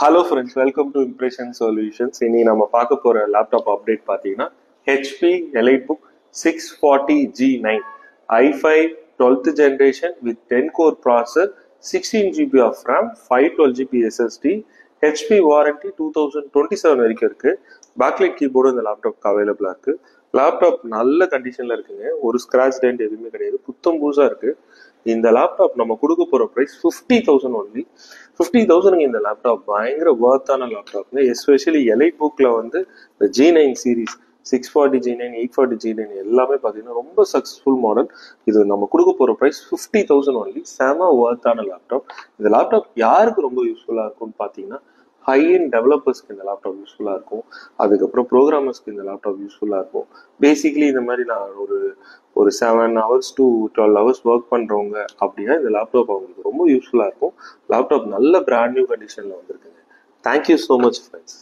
Hello friends, welcome to Impression Solutions. இனி நம்ம பார்க்க போற லேப்டாப் அப்டேட் பார்த்தீங்கன்னா HP EliteBook 640G9 i5 12th generation with 10 core processor, 16 GB of RAM, 512 GB SSD, HP warranty 2027 வரைக்கும் இருக்கு. Backlight keyboard இந்த லேப்டாப்க்கு அவைலபிளா இருக்கு. லேப்டாப் நல்ல கண்டிஷன்ல இருக்குங்க. ஒரு ஸ்கிராச் டென்ட் எதுவுமே கிடையாது. புத்தம் புதுசா இருக்கு. இந்த லேப்டாப் நம்ம கொடுக்க போற பிரைஸ் 50,000 ஒன்லி. 50,000 இந்த லேப்டாப் பயங்கர வர்த்தான லேப்டாப்ங்க. எஸ்பெஷலி EliteBookல வந்து இந்த G9 சீரீஸ் 640 G9, 840 G9 எல்லாமே பார்த்தீங்கன்னா ரொம்ப சக்ஸஸ்ஃபுல் மாடல். இது நம்ம கொடுக்க போற பிரைஸ் 50,000 ஒன்லி. செம வர்த்தான லேப்டாப். இந்த லேப்டாப் யாருக்கு ரொம்ப யூஸ்ஃபுல்லா இருக்கும்னு பார்த்தீங்கன்னா ஹை அண்ட் டெவலப்பர்ஸ்க்கு இந்த லேப்டாப் யூஸ்ஃபுல்லாக இருக்கும். அதுக்கப்புறம் ப்ரோக்ராமர்ஸ்க்கு இந்த லேப்டாப் யூஸ்ஃபுல்லாக இருக்கும். பேசிக்லி இந்த மாதிரி நான் ஒரு 7 hours to 12 hours ஒர்க் பண்ணுறவங்க அப்படின்னா இந்த லேப்டாப் அவங்களுக்கு ரொம்ப யூஸ்ஃபுல்லாக இருக்கும். லேப்டாப் நல்ல பிராண்ட் நியூ கண்டிஷனில் வந்திருக்குங்க. Thank you so much friends.